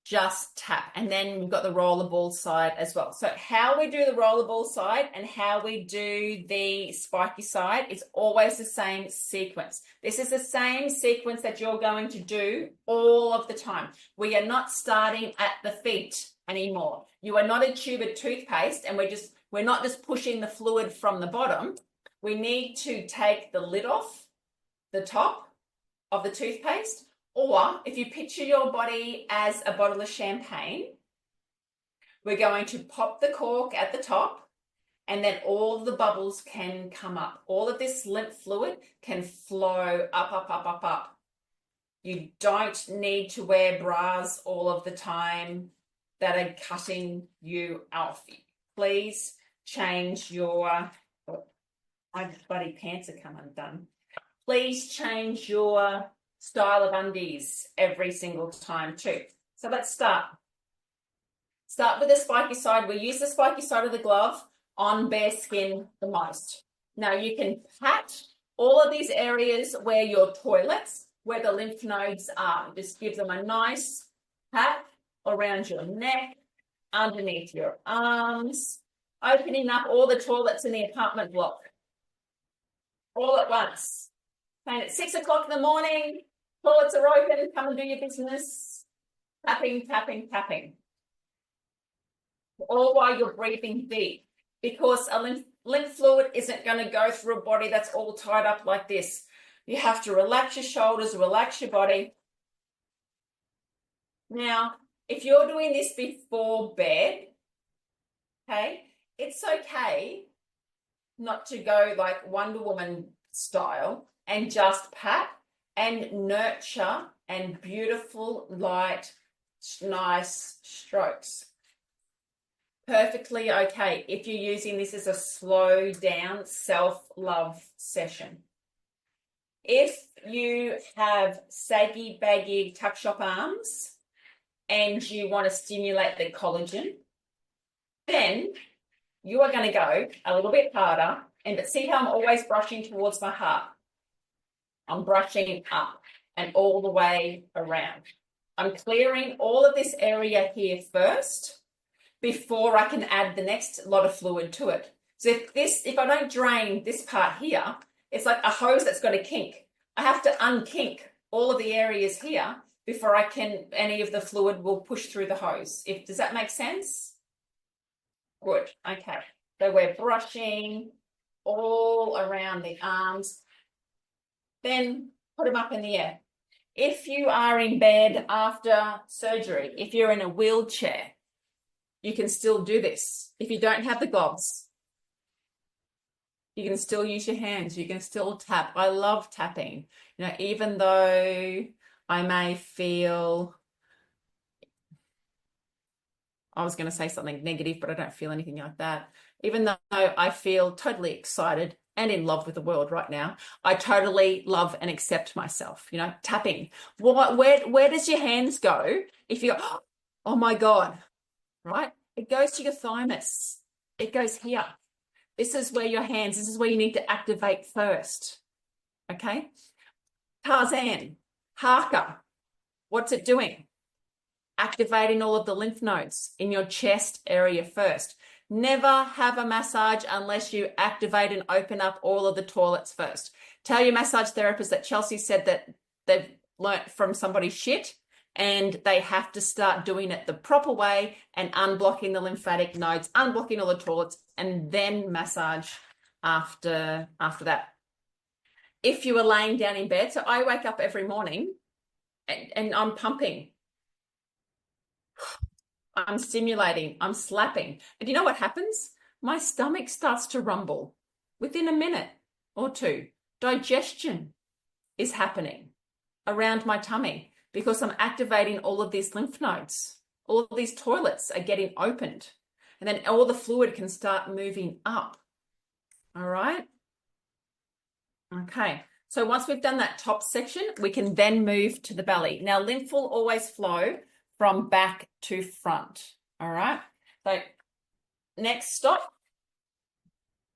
Just tap. And then we've got the rollerball side as well. So how we do the rollerball side and how we do the spiky side is always the same sequence. This is the same sequence that you're going to do all of the time. We are not starting at the feet anymore. You are not a tube of toothpaste and we're not just pushing the fluid from the bottom. We need to take the lid off the top of the toothpaste. Or if you picture your body as a bottle of champagne, we're going to pop the cork at the top and then all the bubbles can come up. All of this lymph fluid can flow up, up, up, up, up. You don't need to wear bras all of the time that are cutting you off. Please change your, my bloody pants are come undone. Please change your style of undies every single time too. So let's start. Start with the spiky side. We use the spiky side of the glove on bare skin the most. Now you can pat all of these areas where your toilets, where the lymph nodes are. Just give them a nice pat around your neck, underneath your arms, opening up all the toilets in the apartment block all at once. And at 6 o'clock in the morning, toilets are open, come and do your business. Tapping, tapping, tapping. All while you're breathing deep, because a lymph fluid isn't going to go through a body that's all tied up like this. You have to relax your shoulders, relax your body. Now, if you're doing this before bed, okay, it's okay not to go like Wonder Woman style and just pat and nurture and beautiful, light, nice strokes. Perfectly okay if you're using this as a slow down self-love session. If you have saggy, baggy tuck shop arms and you want to stimulate the collagen, then you are going to go a little bit harder. But see how I'm always brushing towards my heart? I'm brushing up and all the way around. I'm clearing all of this area here first before I can add the next lot of fluid to it. So if I don't drain this part here, it's like a hose that's got a kink. I have to unkink all of the areas here before any of the fluid will push through the hose. Does that make sense? Good, okay. So we're brushing all around the arms. Then put them up in the air. If you are in bed after surgery, if you're in a wheelchair, you can still do this. If you don't have the gloves, you can still use your hands. You can still tap. I love tapping. You know, even though I may feel, I was going to say something negative, but I don't feel anything like that. Even though I feel totally excited and in love with the world right now, I totally love and accept myself. You know, tapping. Where does your hands go if you go, oh my God, right? It goes to your thymus. It goes here. This is where your hands, this is where you need to activate first. Okay? Tarzan, Haka, what's it doing? Activating all of the lymph nodes in your chest area first. Never have a massage unless you activate and open up all of the toilets first. Tell your massage therapist that Chelsey said that they've learnt from somebody's shit and they have to start doing it the proper way and unblocking the lymphatic nodes, unblocking all the toilets, and then massage after that. If you are laying down in bed, so I wake up every morning and I'm pumping. I'm stimulating, I'm slapping. And you know what happens? My stomach starts to rumble within a minute or two. Digestion is happening around my tummy because I'm activating all of these lymph nodes. All of these toilets are getting opened. And then all the fluid can start moving up. All right? Okay. So once we've done that top section, we can then move to the belly. Now, lymph will always flow from back to front. All right. So next stop,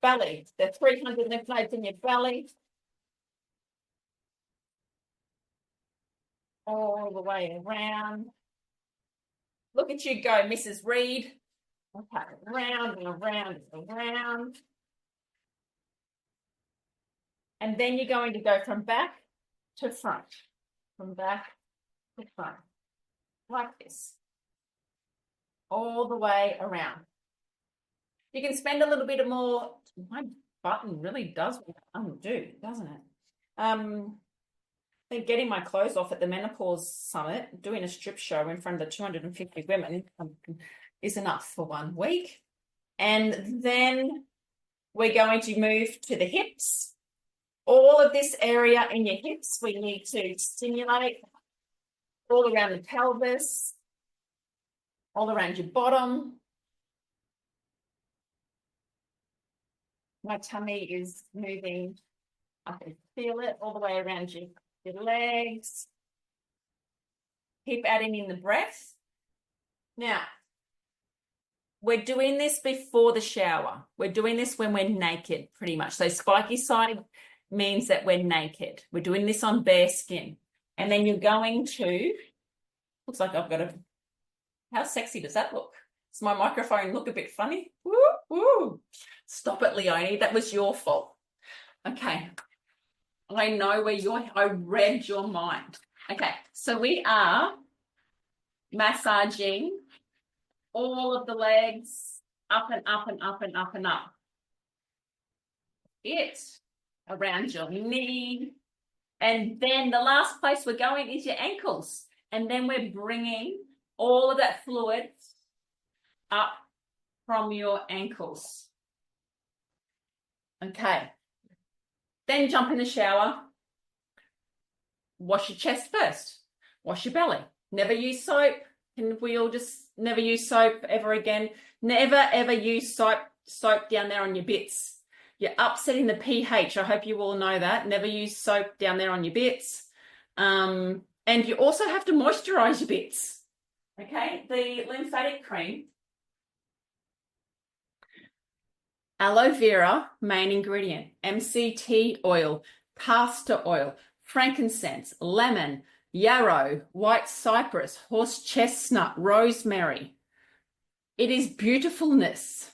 belly. There are 300 lymph nodes in your belly. All the way around. Look at you go, Mrs. Reed. Okay, around and around and around. And then you're going to go from back to front. From back to front. Like this. All the way around. You can spend a little bit more. My button really does undo, doesn't it? I think getting my clothes off at the menopause summit, doing a strip show in front of the 250 women is enough for 1 week. And then we're going to move to the hips. All of this area in your hips, we need to stimulate all around the pelvis, all around your bottom. My tummy is moving. I can feel it all the way around your legs. Keep adding in the breath. Now, we're doing this before the shower. We're doing this when we're naked, pretty much. So spiky side means that we're naked. We're doing this on bare skin. And then you're going to, looks like I've got a, how sexy does that look? Does my microphone look a bit funny? Woo, woo. Stop it, Leonie. That was your fault. Okay. I know I read your mind. Okay, so we are massaging all of the legs up and up and up and up and up. It around your knee, And then the last place we're going is your ankles. And then we're bringing all of that fluid up from your ankles. Okay. Then jump in the shower. Wash your chest first. Wash your belly. Never use soap. Can we all just never use soap ever again? Never, ever use soap down there on your bits. You're upsetting the pH. I hope you all know that. Never use soap down there on your bits. And you also have to moisturize your bits. Okay, the lymphatic cream. Aloe vera, main ingredient. MCT oil, castor oil, frankincense, lemon, yarrow, white cypress, horse chestnut, rosemary. It is beautifulness.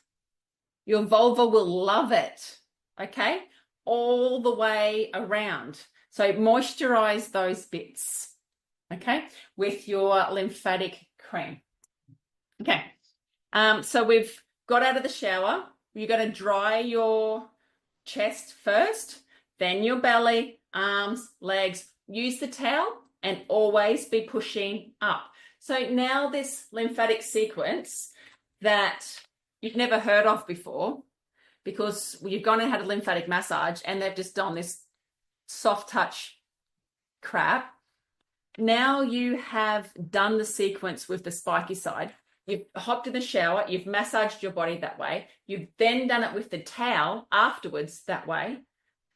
Your vulva will love it, okay? All the way around. So moisturize those bits, okay, with your lymphatic cream. Okay, so we've got out of the shower. You've got to dry your chest first, then your belly, arms, legs. Use the towel and always be pushing up. So now this lymphatic sequence that you've never heard of before, because you've gone and had a lymphatic massage and they've just done this soft touch crap. Now you have done the sequence with the spiky side. You've hopped in the shower, you've massaged your body that way. You've then done it with the towel afterwards that way.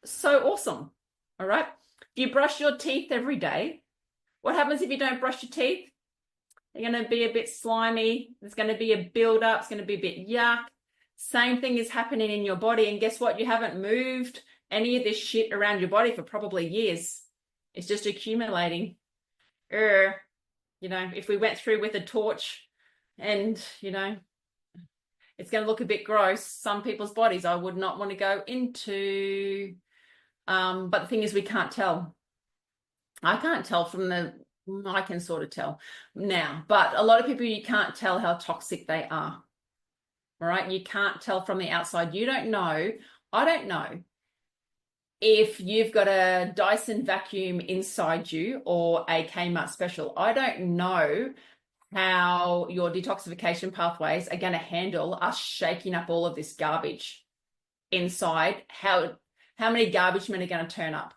So awesome. All right. If you brush your teeth every day, what happens if you don't brush your teeth? They're going to be a bit slimy. There's going to be a build-up. It's going to be a bit yuck. Same thing is happening in your body. And guess what? You haven't moved any of this shit around your body for probably years. It's just accumulating. If we went through with a torch and, it's going to look a bit gross. Some people's bodies I would not want to go into. But the thing is, we can't tell. I can't tell I can sort of tell now, but a lot of people, you can't tell how toxic they are. All right. You can't tell from the outside. You don't know. I don't know if you've got a Dyson vacuum inside you or a Kmart special. I don't know how your detoxification pathways are going to handle us shaking up all of this garbage inside. How many garbage men are going to turn up?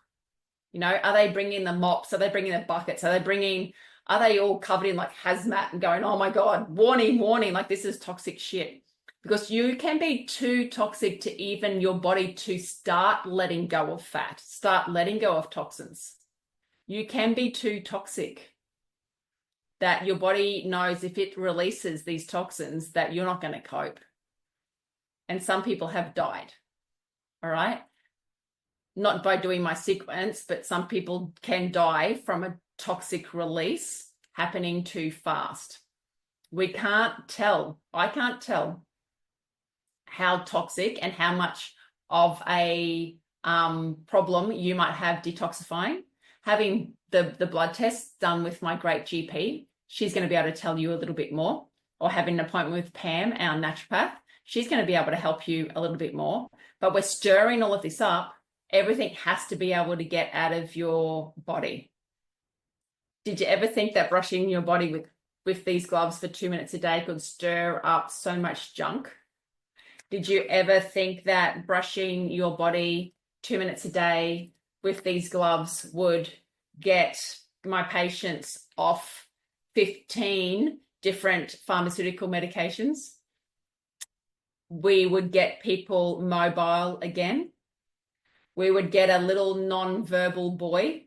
Are they bringing the mops? Are they bringing the buckets? Are they all covered in like hazmat and going, oh my God, warning, warning, like this is toxic shit. Because you can be too toxic to even your body to start letting go of fat, start letting go of toxins. You can be too toxic that your body knows if it releases these toxins that you're not going to cope. And some people have died, all right? Not by doing my sequence, but some people can die from a toxic release happening too fast. We can't tell. I can't tell how toxic and how much of a problem you might have detoxifying. Having the blood tests done with my great GP, she's going to be able to tell you a little bit more. Or having an appointment with Pam, our naturopath, she's going to be able to help you a little bit more. But we're stirring all of this up. Everything has to be able to get out of your body. Did you ever think that brushing your body with these gloves for 2 minutes a day could stir up so much junk? Did you ever think that brushing your body 2 minutes a day with these gloves would get my patients off 15 different pharmaceutical medications? We would get people mobile again. We would get a little non-verbal boy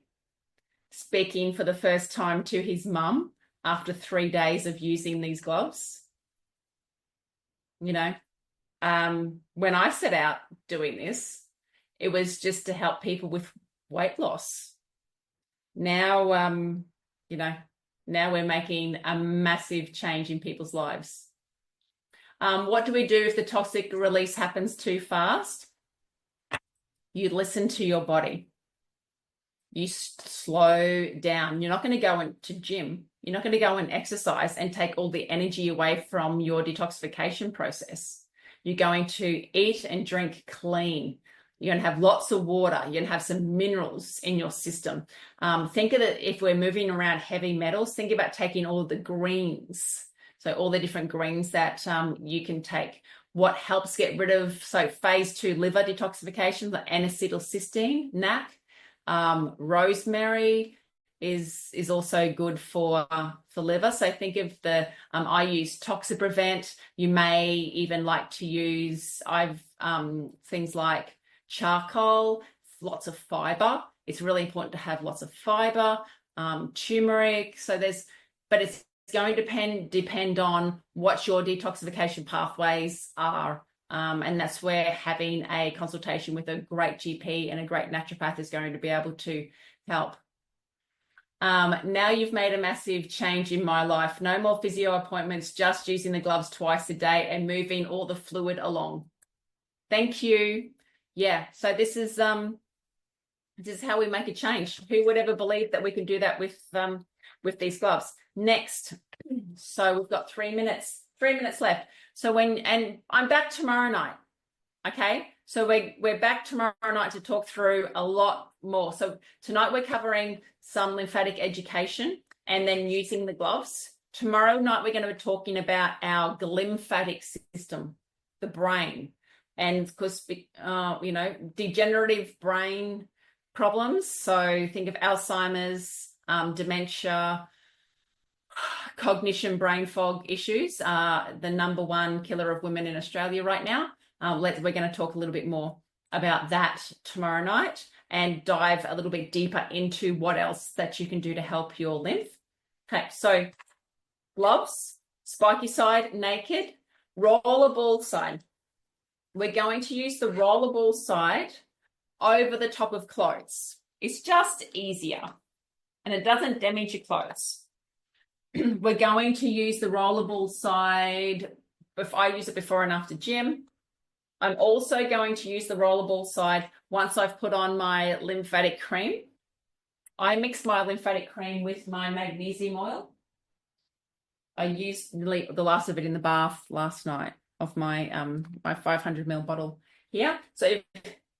speaking for the first time to his mum after 3 days of using these gloves. When I set out doing this, it was just to help people with weight loss. Now, now we're making a massive change in people's lives. What do we do if the toxic release happens too fast? You listen to your body. You slow down. You're not going to go into gym. You're not going to go and exercise and take all the energy away from your detoxification process. You're going to eat and drink clean. You're going to have lots of water. You're going to have some minerals in your system. Think of it, if we're moving around heavy metals, think about taking all of the greens. So all the different greens that you can take. What helps get rid of, so phase 2 liver detoxification, like N-acetylcysteine, NAC. Rosemary is also good for liver. So think of the, I use Toxiprevent. You may even like to use, things like charcoal, lots of fiber. It's really important to have lots of fiber, turmeric. So but it's going to depend on what your detoxification pathways are. And that's where having a consultation with a great GP and a great naturopath is going to be able to help. Now you've made a massive change in my life. No more physio appointments, just using the gloves twice a day and moving all the fluid along. Thank you. Yeah, so this is how we make a change. Who would ever believe that we can do that with these gloves? Next. So we've got 3 minutes left. So and I'm back tomorrow night. Okay, so we're back tomorrow night to talk through a lot more. So tonight we're covering some lymphatic education and then using the gloves. Tomorrow night we're going to be talking about our glymphatic system, the brain, and of course, degenerative brain problems. So think of Alzheimer's, dementia, cognition, brain fog issues, the #1 killer of women in Australia right now. We're going to talk a little bit more about that tomorrow night and dive a little bit deeper into what else that you can do to help your lymph. Okay, so gloves, spiky side, naked, rollable side. We're going to use the rollable side over the top of clothes. It's just easier and it doesn't damage your clothes. We're going to use the rollable side. If I use it before and after gym. I'm also going to use the rollable side once I've put on my lymphatic cream. I mix my lymphatic cream with my magnesium oil. I used the last of it in the bath last night of my 500 ml bottle here. So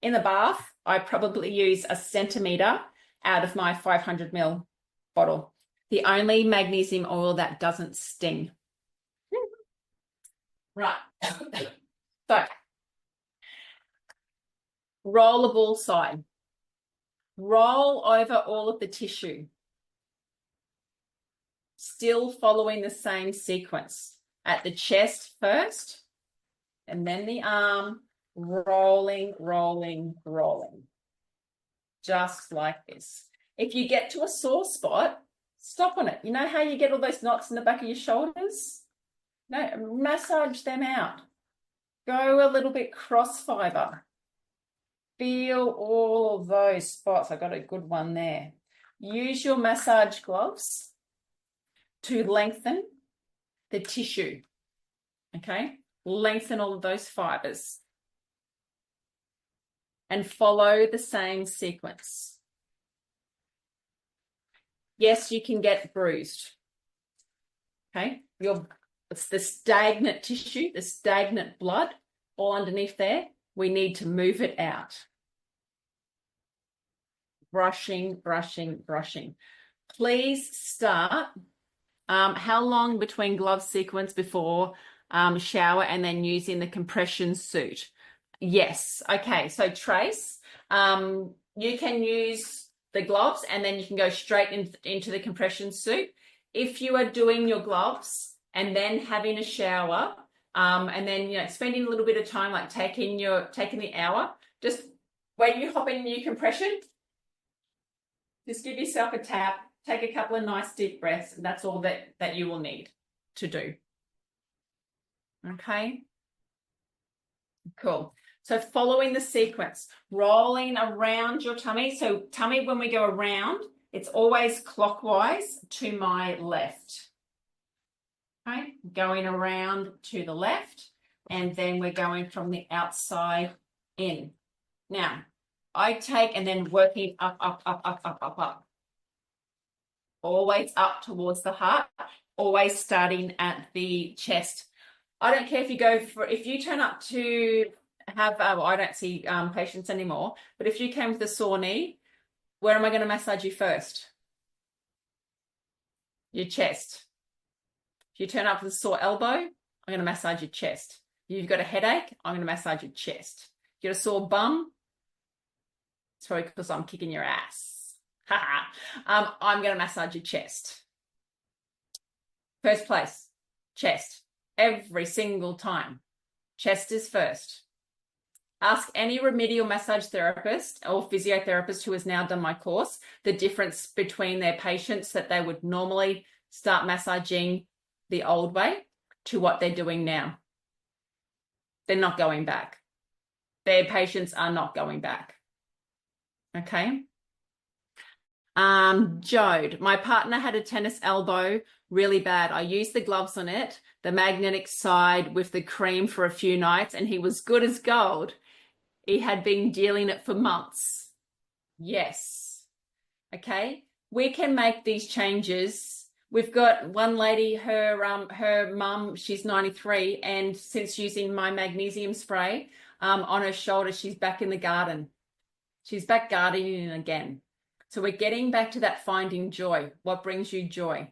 in the bath, I probably use a centimetre out of my 500 ml bottle. The only magnesium oil that doesn't sting. Right. So, rollable side. Roll over all of the tissue. Still following the same sequence. At the chest first, and then the arm, rolling, rolling, rolling. Just like this. If you get to a sore spot, stop on it. You know how you get all those knots in the back of your shoulders? No, massage them out. Go a little bit cross fiber. Feel all of those spots. I got a good one there. Use your massage gloves to lengthen the tissue. Okay? Lengthen all of those fibers. And follow the same sequence. Yes, you can get bruised. Okay? It's the stagnant tissue, the stagnant blood, all underneath there. We need to move it out. Brushing, brushing, brushing. Please start. How long between glove sequence before shower and then using the compression suit? Yes. Okay. So Trace, you can use the gloves and then you can go straight into the compression suit. If you are doing your gloves and then having a shower, and then spending a little bit of time like taking the hour, just when you hop in your compression, just give yourself a tap, take a couple of nice deep breaths, and that's all that you will need to do. Okay, cool. So following the sequence, rolling around your tummy. So tummy, when we go around, it's always clockwise to my left. Okay, going around to the left, and then we're going from the outside in. Now, I take and then working up, up, up, up, up, up, up. Always up towards the heart, always starting at the chest. I don't care if you turn up to have, well, I don't see patients anymore, but if you came with a sore knee, where am I going to massage you first? Your chest. If you turn up with a sore elbow, I'm going to massage your chest. If you've got a headache, I'm going to massage your chest. If you got a sore bum, it's probably because I'm kicking your ass. I'm going to massage your chest. First place, chest. Every single time. Chest is first. Ask any remedial massage therapist or physiotherapist who has now done my course the difference between their patients that they would normally start massaging the old way to what they're doing now. They're not going back. Their patients are not going back. Okay. Jode, my partner had a tennis elbow really bad. I used the gloves on it, the magnetic side with the cream for a few nights, and he was good as gold. He had been dealing it for months. Yes. Okay. We can make these changes. We've got one lady, her mum, she's 93, and since using my magnesium spray on her shoulder, she's back in the garden. She's back gardening again. So we're getting back to that finding joy. What brings you joy?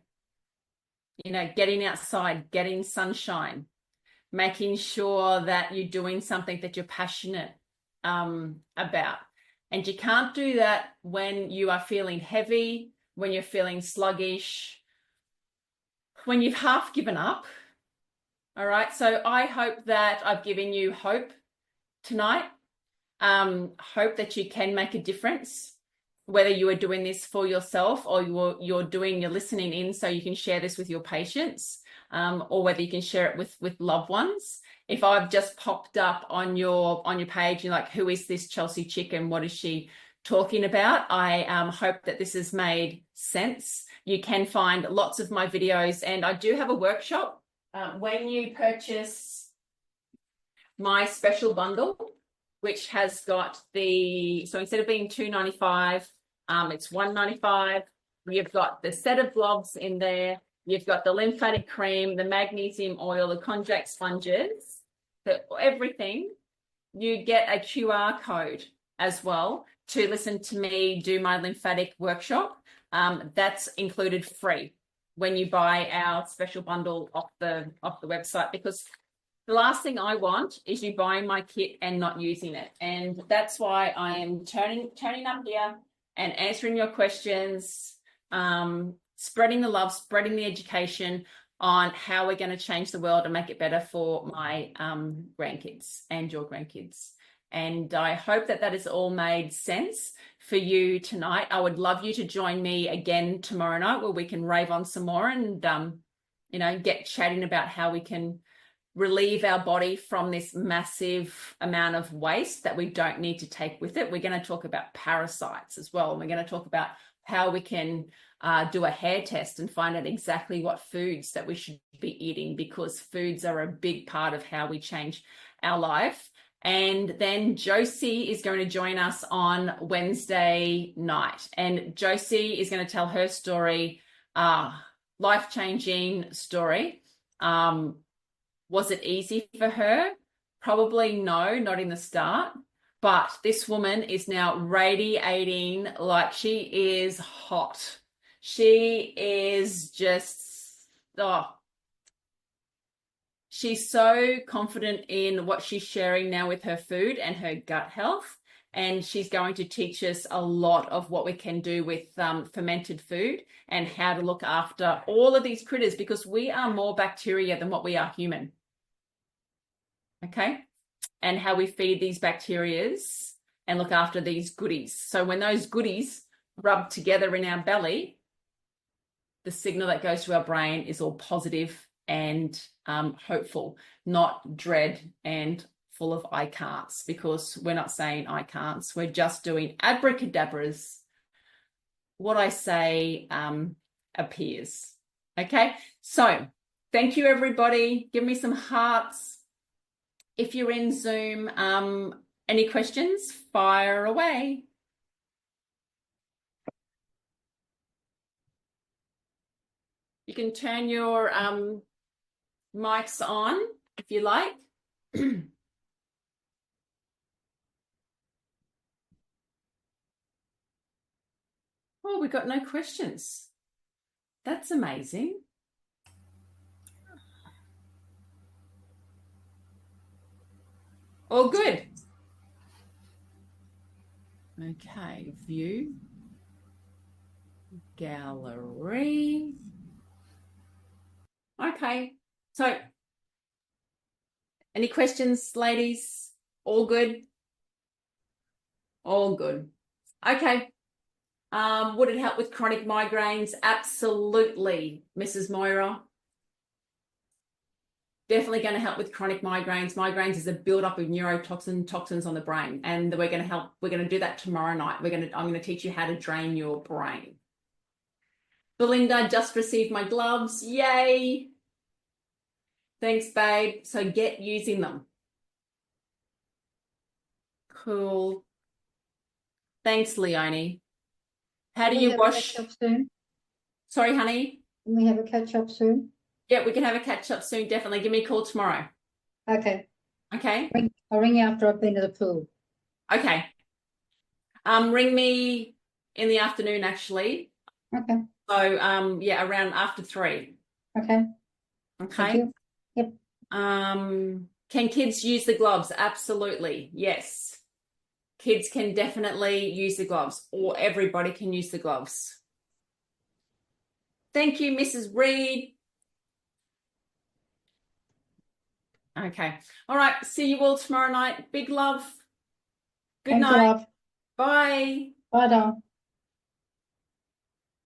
You know, getting outside, getting sunshine, making sure that you're doing something that you're passionate about. And you can't do that when you are feeling heavy, when you're feeling sluggish, when you've half given up. All right. So I hope that I've given you hope tonight. Hope that you can make a difference, whether you are doing this for yourself or you're listening in so you can share this with your patients, or whether you can share it with loved ones. If I've just popped up on your page, you're like, who is this Chelsey chick and what is she talking about? I hope that this has made sense. You can find lots of my videos, and I do have a workshop. When you purchase my special bundle, which has got so instead of being $2.95, it's $1.95. You've got the set of gloves in there. You've got the lymphatic cream, the magnesium oil, the conjac sponges, everything. You get a QR code as well to listen to me do my lymphatic workshop. That's included free when you buy our special bundle off the website, because the last thing I want is you buying my kit and not using it. And that's why I am turning up here and answering your questions, spreading the love, spreading the education on how we're going to change the world and make it better for my grandkids and your grandkids. And I hope that has all made sense for you tonight. I would love you to join me again tomorrow night where we can rave on some more and, get chatting about how we can relieve our body from this massive amount of waste that we don't need to take with it. We're going to talk about parasites as well. And we're going to talk about how we can do a hair test and find out exactly what foods that we should be eating, because foods are a big part of how we change our life. And then Josie is going to join us on Wednesday night. And Josie is going to tell her story, life-changing story. Was it easy for her? Probably no, not in the start. But this woman is now radiating like she is hot. She is just, she's so confident in what she's sharing now with her food and her gut health. And she's going to teach us a lot of what we can do with fermented food and how to look after all of these critters, because we are more bacteria than what we are human. Okay, and how we feed these bacterias and look after these goodies. So when those goodies rub together in our belly, the signal that goes to our brain is all positive and hopeful, not dread and full of I can'ts, because we're not saying I can'ts. We're just doing abracadabras. What I say appears. Okay, so thank you, everybody. Give me some hearts. If you're in Zoom, any questions, fire away. You can turn your mics on if you like. Oh, we got no questions. That's amazing. All good. Okay, view. Gallery. Okay, so any questions, ladies? All good? All good. Okay. Would it help with chronic migraines? Absolutely, Mrs. Moira. Definitely going to help with chronic migraines. Migraines is a buildup of toxins on the brain, and we're going to help. We're going to do that tomorrow night. I'm going to teach you how to drain your brain. Belinda just received my gloves. Yay! Thanks, babe. So get using them. Cool. Thanks, Leonie. How do you wash? Catch up soon? Sorry, honey. Can we have a catch up soon? Yeah, we can have a catch up soon. Definitely. Give me a call tomorrow. Okay. Okay. I'll ring you after I've been to the pool. Okay. Ring me in the afternoon, actually. Okay. So, yeah, around after 3. Okay. Okay. Thank you. Yep. Can kids use the gloves? Absolutely. Yes. Kids can definitely use the gloves, or everybody can use the gloves. Thank you, Mrs. Reed. Okay. All right. See you all tomorrow night. Big love. Good Thanks night. a lot. Bye. Bye, Dom.